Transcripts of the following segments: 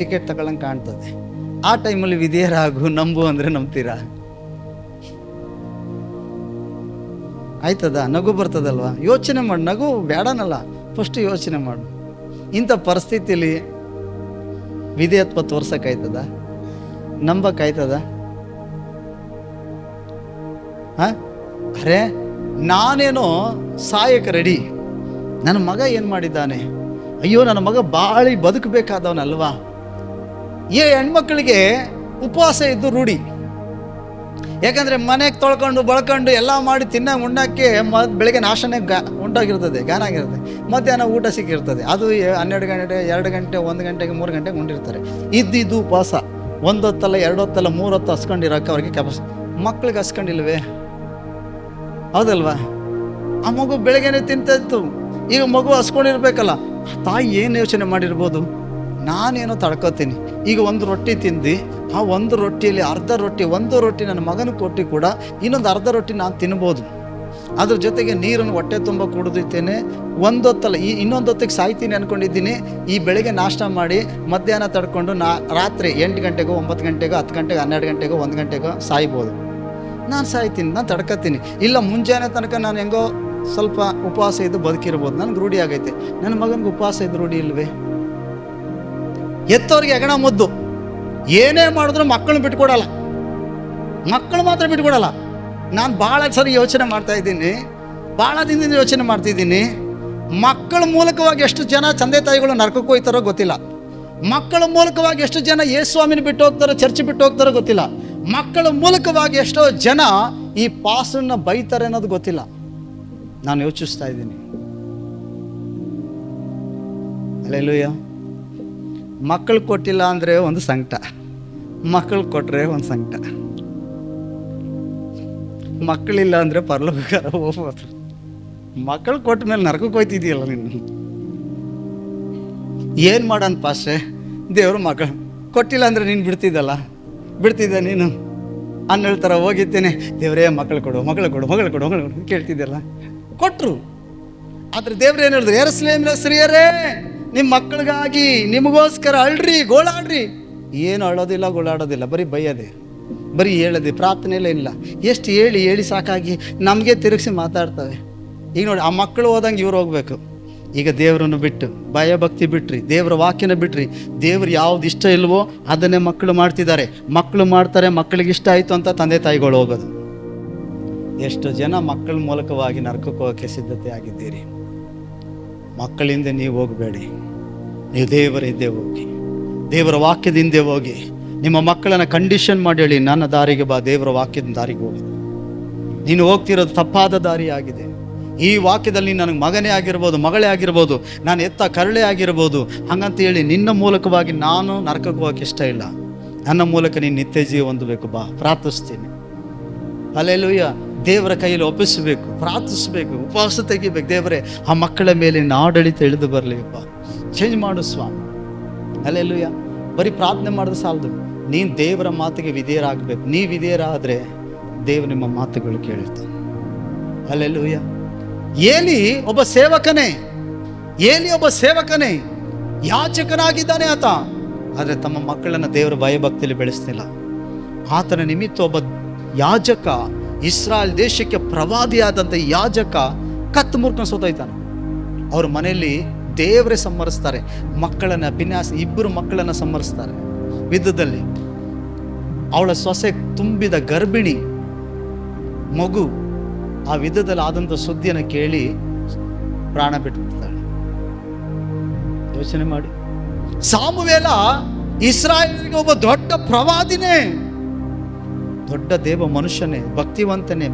Ticket ತಗೊಳ್ಳಂಗೆ ಕಾಣ್ತದೆ. ಆ ಟೈಮಲ್ಲಿ ವಿಧೇಯರಾಗು, ನಂಬು ಅಂದರೆ ನಂಬ್ತೀರಾ? ಆಯ್ತದ? ನಗು ಬರ್ತದಲ್ವಾ? ಯೋಚನೆ ಮಾಡಿ. ನಗು ಬೇಡನಲ್ಲ, ಫಸ್ಟ್ ಯೋಚನೆ ಮಾಡು. ಇಂಥ ಪರಿಸ್ಥಿತಿಯಲ್ಲಿ ವಿಧೇಯತ್ವ ತೋರ್ಸಕ್ಕಾಯ್ತದ? ನಂಬಕ್ಕಾಯ್ತದ? ಅರೆ ನಾನೇನೋ ಸಾಯಕ್ಕೆ ರೆಡಿ, ನನ್ನ ಮಗ ಏನು ಮಾಡಿದ್ದಾನೆ, ಅಯ್ಯೋ ನನ್ನ ಮಗ ಬಾಳಿ ಬದುಕಬೇಕಾದವನಲ್ವಾ. ಹೆಣ್ಮಕ್ಳಿಗೆ ಉಪವಾಸ ಇದ್ದು ರೂಢಿ. ಯಾಕಂದರೆ ಮನೆಗೆ ತೊಳ್ಕೊಂಡು ಬಳ್ಕೊಂಡು ಎಲ್ಲ ಮಾಡಿ ಉಣ್ಣಕ್ಕೆ ಬೆಳಗ್ಗೆ ನಾಷ್ಟನೇ ಉಂಟಾಗಿರ್ತದೆ, ಗಾನ ಆಗಿರ್ತದೆ. ಮಧ್ಯಾಹ್ನ ಊಟ ಸಿಕ್ಕಿರ್ತದೆ. ಅದು 12 ಗಂಟೆ 2 ಗಂಟೆ 1 ಗಂಟೆಗೆ 3 ಗಂಟೆಗೆ ಉಂಡಿರ್ತಾರೆ. ಇದ್ದು ಉಪವಾಸ. 1 ಹೊತ್ತಲ್ಲ 2 ಹೊತ್ತಲ್ಲ 3 ಹೊತ್ತು ಹಸ್ಕೊಂಡಿರೋಕೆ ಅವ್ರಿಗೆ ಮಕ್ಳಿಗೆ ಹಸ್ಕೊಂಡಿಲ್ವೇ? ಹೌದಲ್ವಾ? ಆ ಮಗು ಬೆಳಗ್ಗೆನೆ ತಿಂತಾಯಿತ್ತು, ಈಗ ಮಗು ಹಸ್ಕೊಂಡಿರ್ಬೇಕಲ್ಲ. ತಾಯಿ ಏನು ಯೋಚನೆ ಮಾಡಿರ್ಬೋದು? ನಾನೇನೋ ತಡ್ಕೋತೀನಿ, ಈಗ 1 ರೊಟ್ಟಿ ತಿಂದು ಆ 1 ರೊಟ್ಟಿಯಲ್ಲಿ ಅರ್ಧ ರೊಟ್ಟಿ, 1 ರೊಟ್ಟಿ ನನ್ನ ಮಗನ ಕೊಟ್ಟು ಕೂಡ ಇನ್ನೊಂದು ಅರ್ಧ ರೊಟ್ಟಿ ನಾನು ತಿನ್ಬೋದು. ಅದ್ರ ಜೊತೆಗೆ ನೀರನ್ನು ಹೊಟ್ಟೆ ತುಂಬ ಕುಡಿದಿದ್ದೇನೆ. 1 ಹೊತ್ತಲ್ಲ, ಇನ್ನೊಂದು ಹೊತ್ತಿಗೆ ಸಾಯ್ತೀನಿ ಅಂದ್ಕೊಂಡಿದ್ದೀನಿ. ಈ ಬೆಳಗ್ಗೆ ನಾಷ್ಟ ಮಾಡಿ ಮಧ್ಯಾಹ್ನ ತಡ್ಕೊಂಡು ರಾತ್ರಿ 8 ಗಂಟೆಗೋ 9 ಗಂಟೆಗೋ 10 ಗಂಟೆಗೋ 12 ಗಂಟೆಗೋ 1 ಗಂಟೆಗೋ ಸಾಯ್ಬೋದು. ನಾನು ಸಾಯ್ತೀನಿ, ನಾನು ತಡ್ಕೊತೀನಿ. ಇಲ್ಲ ಮುಂಜಾನೆ ತನಕ ನಾನು ಹೆಂಗೋ ಸ್ವಲ್ಪ ಉಪವಾಸ ಇದ್ದು ಬದುಕಿರ್ಬೋದು, ನನಗೆ ರೂಢಿ ಆಗೈತೆ. ನನ್ನ ಮಗನಿಗೆ ಉಪವಾಸ ಇದ್ದು ರೂಢಿ ಇಲ್ವೇ? ಎತ್ತವ್ರಿಗೆ ಹೆಗಣ ಮುದ್ದು. ಏನೇ ಮಾಡಿದ್ರು ಮಕ್ಕಳನ್ನ ಬಿಟ್ಕೊಡಲ್ಲ, ಮಕ್ಕಳು ಮಾತ್ರ ಬಿಟ್ಕೊಡಲ್ಲ. ನಾನು ಭಾಳ ಸರಿ ಯೋಚನೆ ಮಾಡ್ತಾ ಇದ್ದೀನಿ, ಭಾಳ ದಿನದಿಂದ ಯೋಚನೆ ಮಾಡ್ತಿದ್ದೀನಿ. ಮಕ್ಕಳ ಮೂಲಕವಾಗಿ ಎಷ್ಟು ಜನ ತಂದೆ ತಾಯಿಗಳು ನರಕಕ್ಕೆ ಹೋಗ್ತಾರೋ ಗೊತ್ತಿಲ್ಲ. ಮಕ್ಕಳ ಮೂಲಕವಾಗಿ ಎಷ್ಟು ಜನ ಯೇಸು ಸ್ವಾಮಿನ ಬಿಟ್ಟು ಹೋಗ್ತಾರೋ, ಚರ್ಚ್ ಬಿಟ್ಟು ಹೋಗ್ತಾರೋ ಗೊತ್ತಿಲ್ಲ. ಮಕ್ಕಳ ಮೂಲಕವಾಗಿ ಎಷ್ಟೋ ಜನ ಈ ಪಾಸ್ಟರ್ನ ಬೈತಾರೆ ಅನ್ನೋದು ಗೊತ್ತಿಲ್ಲ. ನಾನು ಯೋಚಿಸ್ತಾ ಇದ್ದೀನಿ. ಹಲ್ಲೆಲೂಯ. ಮಕ್ಕಳು ಕೊಟ್ಟಿಲ್ಲ ಅಂದರೆ ಒಂದು ಸಂಕಟ, ಮಕ್ಕಳು ಕೊಟ್ಟರೆ ಒಂದು ಸಂಕಟ. ಮಕ್ಕಳಿಲ್ಲ ಅಂದರೆ ಪರಲೋಕಕಾರ ಹೋಗ್ಬೋದು. ಮಕ್ಕಳು ಕೊಟ್ಟ ಮೇಲೆ ನರಕಕ್ಕೆ ಹೋಯ್ತಿದೆಯಲ್ಲ ನೀನು. ಏನು ಮಾಡೋಣ ಪಾಸ್ಟ್ರೆ? ದೇವರು ಮಕ್ಕಳು ಕೊಟ್ಟಿಲ್ಲ ಅಂದರೆ ನೀನು ಬಿಡ್ತಿದ್ದ ನೀನು ಹೇಳ್ತಾರ ಹೋಗಿದ್ದೇನೆ. ದೇವರೇ ಮಕ್ಕಳು ಕೊಡು, ಮಗಳು ಕೊಡು, ಮಗಳು ಕೊಡು, ಮಗಳು ಕೊಡು ಕೇಳ್ತಿದ್ದೆಲ್ಲ. ಕೊಟ್ಟರು. ಆದರೆ ದೇವ್ರು ಏನು ಹೇಳಿದ್ರು? ಯೆರೂಸಲೇಮಿನ ಸ್ತ್ರೀಯರೇ, ನಿಮ್ಮ ಮಕ್ಕಳಿಗಾಗಿ ನಿಮಗೋಸ್ಕರ ಅಳ್ರಿ, ಗೋಳಾಡ್ರಿ. ಏನು ಅಳೋದಿಲ್ಲ, ಗೋಳಾಡೋದಿಲ್ಲ, ಬರೀ ಬೈಯೋದೆ, ಬರೀ ಹೇಳೋದೆ, ಪ್ರಾರ್ಥನೆಯಲ್ಲೇ ಇಲ್ಲ. ಎಷ್ಟು ಹೇಳಿ ಸಾಕಾಗಿ ನಮಗೆ ತಿರುಗಿಸಿ ಮಾತಾಡ್ತವೆ. ಈಗ ನೋಡಿ, ಆ ಮಕ್ಕಳು ಹೋದಂಗೆ ಇವ್ರು ಹೋಗ್ಬೇಕು. ಈಗ ದೇವರನ್ನು ಬಿಟ್ಟು ಭಯಭಕ್ತಿ ಬಿಟ್ರಿ, ದೇವರ ವಾಕ್ಯನ ಬಿಟ್ರಿ, ದೇವ್ರು ಯಾವ್ದು ಇಷ್ಟ ಇಲ್ವೋ ಅದನ್ನೇ ಮಕ್ಕಳು ಮಾಡ್ತಿದ್ದಾರೆ. ಮಕ್ಕಳು ಮಾಡ್ತಾರೆ, ಮಕ್ಕಳಿಗೆ ಇಷ್ಟ ಆಯಿತು ಅಂತ ತಂದೆ ತಾಯಿಗಳು ಹೋಗೋದು. ಎಷ್ಟು ಜನ ಮಕ್ಕಳ ಮೂಲಕವಾಗಿ ನರಕಕ್ಕೆ ಹೋಗೋಕ್ಕೆ ಸಿದ್ಧತೆ ಆಗಿದ್ದೀರಿ. ಮಕ್ಕಳಿಂದ ನೀವು ಹೋಗಬೇಡಿ, ನೀವು ದೇವರ ಹಿಂದೆ ಹೋಗಿ, ದೇವರ ವಾಕ್ಯದ ಹಿಂದೆ ಹೋಗಿ. ನಿಮ್ಮ ಮಕ್ಕಳನ್ನು ಕಂಡೀಷನ್ ಮಾಡಿ ಹೇಳಿ, ನನ್ನ ದಾರಿಗೆ ಬಾ, ದೇವರ ವಾಕ್ಯದ ದಾರಿಗೆ ಹೋಗಿ. ನೀನು ಹೋಗ್ತಿರೋದು ತಪ್ಪಾದ ದಾರಿ ಆಗಿದೆ. ಈ ವಾಕ್ಯದಲ್ಲಿ ನನಗೆ ಮಗನೇ ಆಗಿರ್ಬೋದು, ಮಗಳೇ ಆಗಿರ್ಬೋದು, ನಾನು ಎತ್ತ ಕರಳೆ ಆಗಿರ್ಬೋದು, ಹಾಗಂತ ಹೇಳಿ ನಿನ್ನ ಮೂಲಕವಾಗಿ ನಾನು ನರಕಕ್ಕೆ ಹೋಗೋಕ್ಕೆ ಇಷ್ಟ ಇಲ್ಲ. ನನ್ನ ಮೂಲಕ ನೀನು ನಿತ್ಯ ಜೀವ ಹೊಂದಬೇಕು. ಬಾ, ಪ್ರಾರ್ಥಿಸ್ತೀನಿ. ಹಲ್ಲೆಲೂಯ. ದೇವರ ಕೈಯಲ್ಲಿ ಒಪ್ಪಿಸಬೇಕು, ಪ್ರಾರ್ಥಿಸ್ಬೇಕು, ಉಪವಾಸ ತೆಗಿಬೇಕು. ದೇವರೇ, ಆ ಮಕ್ಕಳ ಮೇಲೆ ಆಡಳಿತ ಇಳಿದು ಬರಲಿಪ್ಪ, ಚೇಂಜ್ ಮಾಡು ಸ್ವಾಮಿ. ಹಲ್ಲೆಲೂಯ. ಬರೀ ಪ್ರಾರ್ಥನೆ ಮಾಡಿದ್ರೆ ಸಾಲದು, ನೀನು ದೇವರ ಮಾತಿಗೆ ವಿಧೇಯರಾಗಬೇಕು. ನೀ ವಿಧೇಯರಾದರೆ ದೇವರು ನಿಮ್ಮ ಮಾತುಗಳು ಕೇಳುತ್ತಾನೆ. ಹಲ್ಲೆಲೂಯ. ಏಲಿ ಒಬ್ಬ ಸೇವಕನೇ, ಯಾಚಕನಾಗಿದ್ದಾನೆ ಆತ. ಆದರೆ ತಮ್ಮ ಮಕ್ಕಳನ್ನು ದೇವರ ಭಯಭಕ್ತಿಯಲ್ಲಿ ಬೆಳೆಸ್ತಿಲ್ಲ. ಆತನ ನಿಮಿತ್ತ ಒಬ್ಬ ಯಾಜಕ, ಇಸ್ರಾಯೇಲ್ ದೇಶಕ್ಕೆ ಪ್ರವಾದಿಯಾದಂಥ ಯಾಜಕ ಕತ್ತು ಮುರ್ಕೊಂಡು ಸೋತೋಯ್ತಾನೆ. ಅವ್ರ ಮನೆಯಲ್ಲಿ ದೇವರೇ ಸಂಹರಿಸ್ತಾರೆ. ಮಕ್ಕಳನ್ನು ಭಿನ್ನಾಸ 2 ಮಕ್ಕಳನ್ನು ಸಂಹರಿಸ್ತಾರೆ ಯುದ್ಧದಲ್ಲಿ. ಅವಳ ಸೊಸೆ ತುಂಬಿದ ಗರ್ಭಿಣಿ ಮಗು ಆ ಯುದ್ಧದಲ್ಲಿ ಆದಂಥ ಸುದ್ದಿಯನ್ನು ಕೇಳಿ ಪ್ರಾಣ ಬಿಟ್ಬಿಡ್ತಾಳೆ. ಯೋಚನೆ ಮಾಡಿ. ಸಾಮುವೇಲ ಇಸ್ರಾಯೇಲಿಗೆ ಒಬ್ಬ ದೊಡ್ಡ ಪ್ರವಾದಿನೇ, ದೊಡ್ಡ ದೇವ ಮನುಷ್ಯನೇ,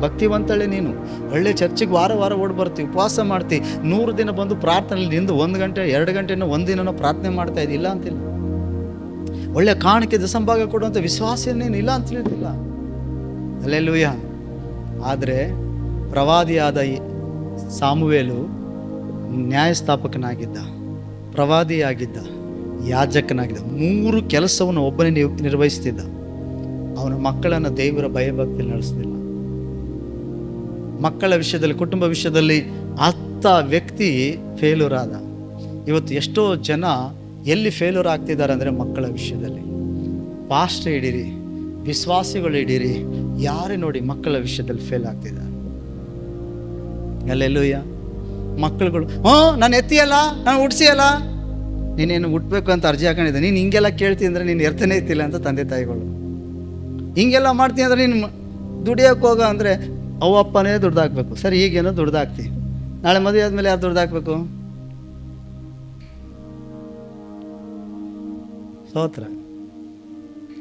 ಭಕ್ತಿವಂತಳೆ. ನೀನು ಒಳ್ಳೆ ಚರ್ಚಿಗೆ ವಾರ ಓಡಿ ಬರ್ತೀವಿ, ಉಪವಾಸ ಮಾಡ್ತೀವಿ, 100 ದಿನ ಬಂದು ಪ್ರಾರ್ಥನೆಯಲ್ಲಿ ನಿಂದು 1 ಗಂಟೆ 2 ಗಂಟೆನೋ 1 ದಿನನೋ ಪ್ರಾರ್ಥನೆ ಮಾಡ್ತಾ ಇದ್ದಿಲ್ಲ ಅಂತಿಲ್ಲ. ಒಳ್ಳೆ ಕಾಣಿಕೆ ದಶಂಭಾಗ ಕೊಡುವಂಥ ವಿಶ್ವಾಸನೇನು ಇಲ್ಲ ಅಂತ ಹೇಳ್ತಿಲ್ಲ. ಹಲ್ಲೆಲೂಯ. ಆದರೆ ಪ್ರವಾದಿಯಾದ ಸಾಮುವೇಲು ನ್ಯಾಯಸ್ಥಾಪಕನಾಗಿದ್ದ, ಪ್ರವಾದಿಯಾಗಿದ್ದ, ಯಾಜಕನಾಗಿದ್ದ. 3 ಕೆಲಸವನ್ನು ಒಬ್ಬನೇ ನಿರ್ವಹಿಸ್ತಿದ್ದ. ಅವನ ಮಕ್ಕಳನ್ನು ದೇವರ ಭಯಭಕ್ತಿಯಲ್ಲಿ ನಡೆಸ್ತಿಲ್ಲ. ಮಕ್ಕಳ ವಿಷಯದಲ್ಲಿ, ಕುಟುಂಬ ವಿಷಯದಲ್ಲಿ ವ್ಯಕ್ತಿ ಫೇಲ್ಯೂರ್ ಆದ. ಇವತ್ತು ಎಷ್ಟೋ ಜನ ಎಲ್ಲಿ ಫೇಲ್ಯೂರ್ ಆಗ್ತಿದ್ದಾರೆ ಅಂದರೆ ಮಕ್ಕಳ ವಿಷಯದಲ್ಲಿ. ಪಾಸ್ಟ್ ಹಿಡೀರಿ, ವಿಶ್ವಾಸಿಗಳು ಹಿಡೀರಿ, ಯಾರೇ ನೋಡಿ ಮಕ್ಕಳ ವಿಷಯದಲ್ಲಿ ಫೇಲ್ ಆಗ್ತಿದ್ದಾರೆ. ಅಲ್ಲೆಲ್ಲೂಯ್ಯ. ಮಕ್ಕಳುಗಳು ನಾನು ಎತ್ತಿಯಲ್ಲ, ನಾನು ಹುಡ್ಸಿಯಲ್ಲ, ನೀನೇನು ಹುಟ್ಟಬೇಕು ಅಂತ ಅರ್ಜಿ ಹಾಕೊಂಡಿದ್ದೆ, ನೀನು ಹಿಂಗೆಲ್ಲ ಕೇಳ್ತೀನಿ ಅಂದರೆ ನೀನು ಎರ್ತನೇ ಇತ್ತಿಲ್ಲ ಅಂತ ತಂದೆ ತಾಯಿಗಳು. ಹಿಂಗೆಲ್ಲ ಮಾಡ್ತೀನಿ ಅಂದರೆ ನೀನು ದುಡಿಯೋಕೆ ಹೋಗ ಅಂದರೆ ಅವು ಅಪ್ಪನೇ ದುಡ್ದು ಹಾಕ್ಬೇಕು. ಸರಿ, ಈಗೇನೋ ದುಡ್ದು ಹಾಕ್ತಿ, ನಾಳೆ ಮದುವೆ ಆದಮೇಲೆ ಯಾರು ದುಡ್ದು ಹಾಕ್ಬೇಕು? ಸೋತ್ರ.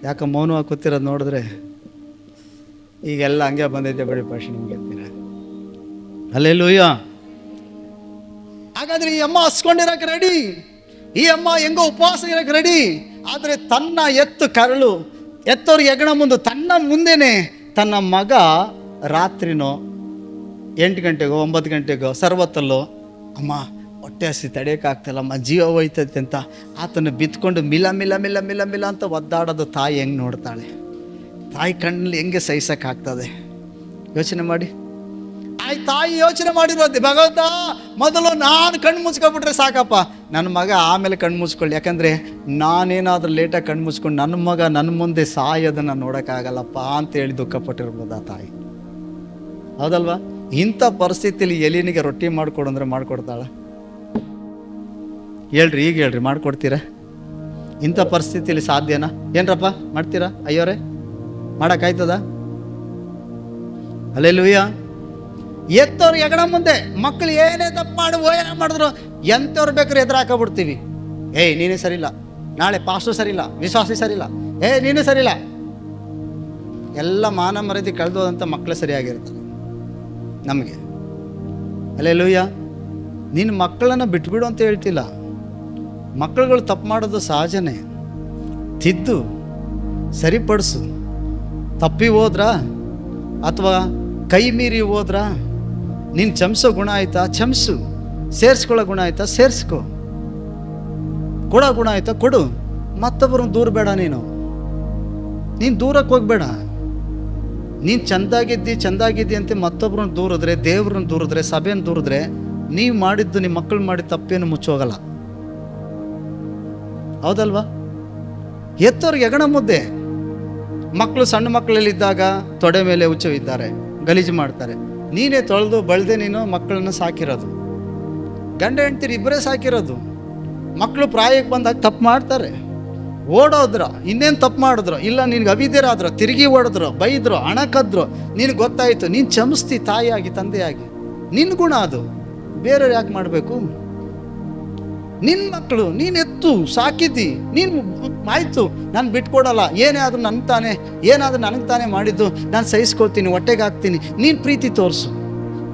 ಯಾಕೆ ಮೌನವಾಗಿ ಕೂತಿರೋದು ನೋಡಿದ್ರೆ ಈಗೆಲ್ಲ ಹಂಗೆ ಬಂದೈತೆ ಬಿಡಿ ಪಾಶಿ, ನಿಮ್ಗೆ ಅಂತೀರ. ಅಲ್ಲೆಲ್ಲೂಯ್ಯ. ಹಾಗಾದ್ರೆ ಈ ಅಮ್ಮ ಹಸ್ಕೊಂಡಿರಕ್ಕೆ ರೆಡಿ, ಈ ಅಮ್ಮ ಹೆಂಗೋ ಉಪವಾಸ ಇರಕ್ಕೆ ರೆಡಿ. ಆದರೆ ತನ್ನ ಎತ್ತೋರಿಗೆ ಹೆಗಣ ಮುಂದೆ ತನ್ನ ಮುಂದೆನೆ ತನ್ನ ಮಗ ರಾತ್ರಿನೋ 8 ಗಂಟೆಗೋ 9 ಗಂಟೆಗೋ ಸರ್ವತ್ತಲ್ಲೋ, ಅಮ್ಮ ಹೊಟ್ಟೆ ಹಸಿ ತಡೆಯೋಕ್ಕಾಗ್ತಲ್ಲಮ್ಮ, ಜೀವ ಹೋಯ್ತೈತೆ ಅಂತ ಆತನ ಬಿತ್ಕೊಂಡು ಮಿಲ ಮಿಲ ಮಿಲ ಮಿಲ ಮಿಲ ಅಂತ ಒದ್ದಾಡೋದು ತಾಯಿ ಹೆಂಗೆ ನೋಡ್ತಾಳೆ? ತಾಯಿ ಕಣ್ಣಲ್ಲಿ ಹೆಂಗೆ ಸಹಿಸೋಕ್ಕಾಗ್ತದೆ? ಯೋಚನೆ ಮಾಡಿ. ತಾಯಿ ಯೋಚನೆ ಮಾಡಿರೋದು, ಭಗವಂತ ಮೊದಲು ನಾನು ಕಣ್ಣು ಮುಚ್ಕೊಬಿಟ್ರೆ ಸಾಕಪ್ಪ, ನನ್ನ ಮಗ ಆಮೇಲೆ ಕಣ್ಣು ಮುಚ್ಕೊಳ್ಳಿ. ಯಾಕಂದರೆ ನಾನೇನಾದರೂ ಲೇಟಾಗಿ ಕಣ್ಣು ಮುಚ್ಕೊಂಡು ನನ್ನ ಮಗ ನನ್ನ ಮುಂದೆ ಸಾಯೋದನ್ನು ನೋಡೋಕ್ಕಾಗಲ್ಲಪ್ಪ ಅಂತೇಳಿ ದುಃಖಪಟ್ಟಿರ್ಬೋದು ಆ ತಾಯಿ. ಹೌದಲ್ವಾ? ಇಂಥ ಪರಿಸ್ಥಿತಿಯಲ್ಲಿ ಎಲಿನಿಗೆ ರೊಟ್ಟಿ ಮಾಡಿಕೊಡು ಅಂದರೆ ಮಾಡಿಕೊಡ್ತಾಳ? ಹೇಳ್ರಿ, ಈಗ ಹೇಳ್ರಿ, ಮಾಡಿಕೊಡ್ತೀರಾ? ಇಂಥ ಪರಿಸ್ಥಿತಿಯಲ್ಲಿ ಸಾಧ್ಯನಾ? ಏನ್ರಪ್ಪ ಮಾಡ್ತೀರಾ? ಅಯ್ಯೋರೇ, ಮಾಡೋಕ್ಕಾಯ್ತದ? ಅಲ್ಲೆಲ್ಲೂಯ್ಯ. ಎತ್ತವ್ರು ಹೆಗಣ ಮುಂದೆ ಮಕ್ಕಳು ಏನೇ ತಪ್ಪು ಏನೇ ಮಾಡಿದ್ರು ಎಂಥವ್ರು ಬೇಕಾದ್ರೆ ಎದುರು ಹಾಕೋಬಿಡ್ತೀವಿ. ನೀನೇ ಸರಿಯಿಲ್ಲ, ನಾಳೆ ಪಾಸ್ಟು ಸರಿಯಿಲ್ಲ, ವಿಶ್ವಾಸಿ ಸರಿಯಿಲ್ಲ, ನೀನೇ ಸರಿಯಿಲ್ಲ. ಎಲ್ಲ ಮಾನ ಮರ್ಯಾದೆ ಕಳೆದೋದಂಥ ಮಕ್ಕಳು ಸರಿಯಾಗಿರ್ತಾರೆ ನಮಗೆ. ಅಲ್ಲೆಲ್ಲೂಯ್ಯ. ನಿನ್ನ ಮಕ್ಕಳನ್ನು ಬಿಟ್ಬಿಡು ಅಂತ ಹೇಳ್ತಿಲ್ಲ. ಮಕ್ಕಳುಗಳು ತಪ್ಪು ಮಾಡೋದು ಸಹಜನೇ. ತಿದ್ದು ಸರಿಪಡಿಸು. ತಪ್ಪಿ ಹೋದ್ರಾ ಅಥವಾ ಕೈ ಮೀರಿ ಹೋದ್ರಾ, ನೀನು ಚಮಸೋ ಗುಣ ಆಯ್ತಾ ಚಮಸು, ಸೇರಿಸ್ಕೊಳ್ಳೋ ಗುಣ ಆಯ್ತಾ ಸೇರಿಸ್ಕೊ, ಕೊಡೋ ಗುಣ ಆಯ್ತಾ ಕೊಡು. ಮತ್ತೊಬ್ಬರನ್ನ ದೂರ ಬೇಡ, ನೀನು ದೂರಕ್ಕೆ ಹೋಗ್ಬೇಡ. ನೀನು ಚಂದಾಗಿದ್ದಿ ಅಂತ ಮತ್ತೊಬ್ಬರನ್ನ ದೂರಿದ್ರೆ, ದೇವ್ರನ್ನ ದೂರಿದ್ರೆ, ಸಭೆಯನ್ನು ದೂರಿದ್ರೆ, ನೀವು ಮಾಡಿದ್ದು ನಿಮ್ಮ ಮಕ್ಕಳು ಮಾಡಿದ ತಪ್ಪೇನು ಮುಚ್ಚೋಗಲ್ಲ. ಹೌದಲ್ವಾ? ಎತ್ತವ್ರಿಗೆ ಹೆಗಣ ಮುದ್ದೆ. ಮಕ್ಕಳು ಸಣ್ಣ ಮಕ್ಕಳಲ್ಲಿದ್ದಾಗ ತೊಡೆ ಮೇಲೆ ಹುಚ್ಚವಿದ್ದಾರೆ, ಗಲೀಜು ಮಾಡ್ತಾರೆ. ನೀನೇ ತೊಳೆದು ಬಳ್ದೆ ನೀನು ಮಕ್ಕಳನ್ನು ಸಾಕಿರೋದು. ಗಂಡ ಹೆಂಡ್ತೀರಿ ಇಬ್ಬರೇ ಸಾಕಿರೋದು. ಮಕ್ಕಳು ಪ್ರಾಯಕ್ಕೆ ಬಂದಾಗ ತಪ್ಪು ಮಾಡ್ತಾರೆ, ಓಡೋದ್ರು, ಇನ್ನೇನು ತಪ್ಪು ಮಾಡಿದ್ರು, ಇಲ್ಲ ನಿನ್ಗೆ ಅವಿದೇರಾದ್ರು, ತಿರುಗಿ ಓಡಿದ್ರು, ಬೈದ್ರು, ಹಣ ಕದ್ರು, ನಿನಗೆ ಗೊತ್ತಾಯಿತು, ನೀನು ಚಮಿಸ್ತಿ ತಾಯಿಯಾಗಿ ತಂದೆಯಾಗಿ. ನಿನ್ನ ಗುಣ ಅದು, ಬೇರೆಯವ್ರು ಯಾಕೆ ಮಾಡಬೇಕು? ನಿನ್ನ ಮಕ್ಕಳು ನೀನು ಎತ್ತು ಸಾಕಿದ್ದಿ, ನೀನು ಆಯಿತು ನಾನು ಬಿಟ್ಕೊಡಲ್ಲ, ಏನೇ ಆದರೂ ನನಗೆ ತಾನೇ ಮಾಡಿದ್ದು, ನಾನು ಸಹಿಸ್ಕೊಳ್ತೀನಿ, ಹೊಟ್ಟೆಗೆ ಹಾಕ್ತೀನಿ, ನೀನು ಪ್ರೀತಿ ತೋರಿಸು.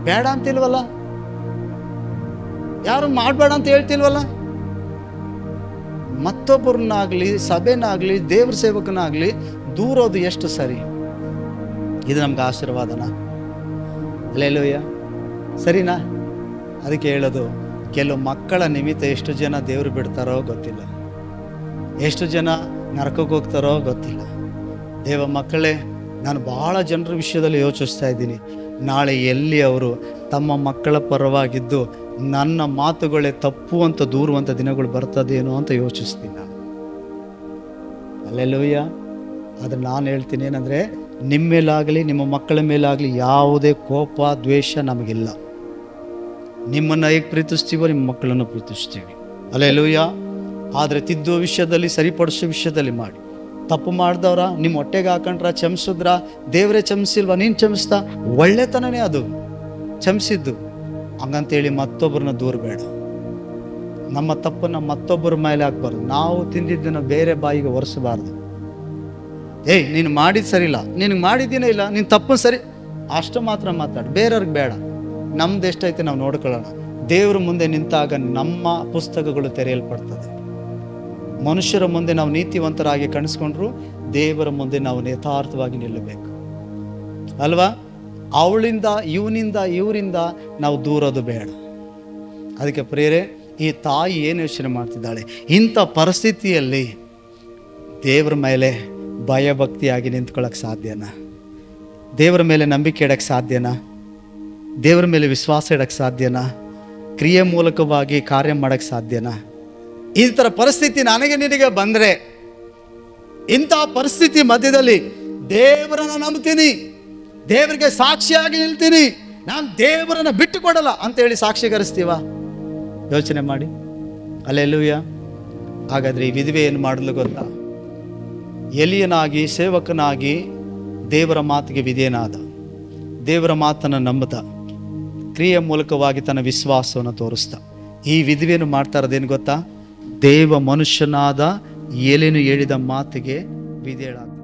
ಬೇಡ ಅಂತಿಲ್ವಲ್ಲ, ಯಾರು ಮಾಡಬೇಡ ಅಂತ ಹೇಳ್ತಿಲ್ವಲ್ಲ. ಮತ್ತೊಬ್ಬರನ್ನಾಗಲಿ, ಸಭೆನಾಗಲಿ, ದೇವ್ರ ಸೇವಕನಾಗಲಿ ದೂರೋದು ಎಷ್ಟು ಸರಿ? ಇದು ನಮ್ಗೆ ಆಶೀರ್ವಾದನ? ಅಲ್ಲೆಲ್ಲೂಯ್ಯ. ಸರಿನಾ? ಅದಕ್ಕೆ ಹೇಳೋದು, ಕೆಲವು ಮಕ್ಕಳ ನಿಮಿತ್ತ ಎಷ್ಟು ಜನ ದೇವರು ಬಿಡ್ತಾರೋ ಗೊತ್ತಿಲ್ಲ, ಎಷ್ಟು ಜನ ನರಕಕ್ಕೆ ಹೋಗ್ತಾರೋ ಗೊತ್ತಿಲ್ಲ. ದೇವ ಮಕ್ಕಳೇ, ನಾನು ಭಾಳ ಜನರ ವಿಷಯದಲ್ಲಿ ಯೋಚಿಸ್ತಾ ಇದ್ದೀನಿ. ನಾಳೆ ಎಲ್ಲಿ ಅವರು ತಮ್ಮ ಮಕ್ಕಳ ಪರವಾಗಿದ್ದು ನನ್ನ ಮಾತುಗಳೇ ತಪ್ಪು ಅಂತ ದೂರುವಂಥ ದಿನಗಳು ಬರ್ತದೇನೋ ಅಂತ ಯೋಚಿಸ್ತೀನಿ ನಾನು. ಅಲ್ಲೆಲ್ಲೂಯ್ಯ. ಆದರೆ ನಾನು ಹೇಳ್ತೀನಿ ಏನಂದರೆ, ನಿಮ್ಮ ಮೇಲಾಗಲಿ ನಿಮ್ಮ ಮಕ್ಕಳ ಮೇಲಾಗಲಿ ಯಾವುದೇ ಕೋಪ ದ್ವೇಷ ನಮಗಿಲ್ಲ. ನಿಮ್ಮನ್ನು ಹೇಗೆ ಪ್ರೀತಿಸ್ತೀವೋ ನಿಮ್ಮ ಮಕ್ಕಳನ್ನು ಪ್ರೀತಿಸ್ತೀವಿ. ಅಲ್ಲೆಲ್ಲೂಯ್ಯ. ಆದರೆ ತಿದ್ದುವ ವಿಷಯದಲ್ಲಿ, ಸರಿಪಡಿಸೋ ವಿಷಯದಲ್ಲಿ ಮಾಡಿ. ತಪ್ಪು ಮಾಡಿದವ್ರ ನಿಮ್ಮ ಹೊಟ್ಟೆಗೆ ಹಾಕೊಂಡ್ರ, ಚಮಿಸಿದ್ರ, ದೇವರೇ ಚಮಿಸಿಲ್ವ, ನೀನು ಚಮಿಸ್ತಾ, ಒಳ್ಳೆತನನೇ ಅದು ಚಮಿಸಿದ್ದು. ಹಂಗಂತೇಳಿ ಮತ್ತೊಬ್ಬರನ್ನ ದೂರಬೇಡ. ನಮ್ಮ ತಪ್ಪನ್ನು ಮತ್ತೊಬ್ಬರ ಮೇಲೆ ಹಾಕ್ಬಾರ್ದು. ನಾವು ತಿಂದಿದ್ದನ್ನು ಬೇರೆ ಬಾಯಿಗೆ ಒರೆಸಬಾರ್ದು. ನೀನು ಮಾಡಿದ್ದು ಸರಿಯಿಲ್ಲ, ನಿನಗೆ ಮಾಡಿದ್ದೀನೇ ಇಲ್ಲ, ನೀನು ತಪ್ಪು ಸರಿ, ಅಷ್ಟು ಮಾತ್ರ ಮಾತಾಡು, ಬೇರೆಯವ್ರಿಗೆ ಬೇಡ. ನಮ್ದು ಎಷ್ಟೈತೆ ನಾವು ನೋಡ್ಕೊಳ್ಳೋಣ. ದೇವ್ರ ಮುಂದೆ ನಿಂತಾಗ ನಮ್ಮ ಪುಸ್ತಕಗಳು ತೆರೆಯಲ್ಪಡ್ತದೆ. ಮನುಷ್ಯರ ಮುಂದೆ ನಾವು ನೀತಿವಂತರಾಗಿ ಕಾಣಿಸ್ಕೊಂಡ್ರು, ದೇವರ ಮುಂದೆ ನಾವು ಯಥಾರ್ಥವಾಗಿ ನಿಲ್ಲಬೇಕು ಅಲ್ವಾ? ಅವಳಿಂದ ಇವರಿಂದ ನಾವು ದೂರೋದು ಬೇಡ. ಅದಕ್ಕೆ ಪ್ರಿಯರೇ, ಈ ತಾಯಿ ಏನು ಯೋಚನೆ ಮಾಡ್ತಿದ್ದಾಳೆ? ಇಂಥ ಪರಿಸ್ಥಿತಿಯಲ್ಲಿ ದೇವರ ಮೇಲೆ ಭಯಭಕ್ತಿಯಾಗಿ ನಿಂತ್ಕೊಳ್ಳೋಕ್ಕೆ ಸಾಧ್ಯನಾ? ದೇವರ ಮೇಲೆ ನಂಬಿಕೆ ಇಡೋಕ್ಕೆ ಸಾಧ್ಯನಾ? ದೇವರ ಮೇಲೆ ವಿಶ್ವಾಸ ಇಡೋಕ್ಕೆ ಸಾಧ್ಯನಾ? ಕ್ರಿಯೆ ಮೂಲಕವಾಗಿ ಕಾರ್ಯ ಮಾಡೋಕ್ಕೆ ಸಾಧ್ಯನಾ? ಈ ಥರ ಪರಿಸ್ಥಿತಿ ನನಗೆ ನಿನಗೆ ಬಂದರೆ, ಇಂಥ ಪರಿಸ್ಥಿತಿ ಮಧ್ಯದಲ್ಲಿ ದೇವರನ್ನ ನಂಬ್ತೀನಿ, ದೇವರಿಗೆ ಸಾಕ್ಷಿಯಾಗಿ ನಿಲ್ತೀನಿ, ನಾನು ದೇವರನ್ನ ಬಿಟ್ಟು ಕೊಡಲ್ಲ ಅಂತ ಹೇಳಿ ಸಾಕ್ಷೀಕರಿಸ್ತೀವ? ಯೋಚನೆ ಮಾಡಿ. ಹಲ್ಲೆಲೂಯಾ. ಹಾಗಾದರೆ ಈ ವಿಧವೆ ಏನು ಮಾಡಲು ಗೊತ್ತಾ? ಎಲಿಯನಾಗಿ ಸೇವಕನಾಗಿ ದೇವರ ಮಾತಿಗೆ ವಿಧೇಯನಾದ, ದೇವರ ಮಾತನ್ನು ನಂಬುತ್ತ, ಕ್ರಿಯೆ ಮೂಲಕವಾಗಿ ತನ್ನ ವಿಶ್ವಾಸವನ್ನು ತೋರಿಸ್ತಾ. ಈ ವಿಧವೆಯನ್ನು ಮಾಡ್ತಾ ಇರೋದೇನು ಗೊತ್ತಾ? ದೇವ ಮನುಷ್ಯನಾದ ಎಲೆನು ಹೇಳಿದ ಮಾತಿಗೆ ವಿಧೇಯಳಾಗ್ತಾಳೆ.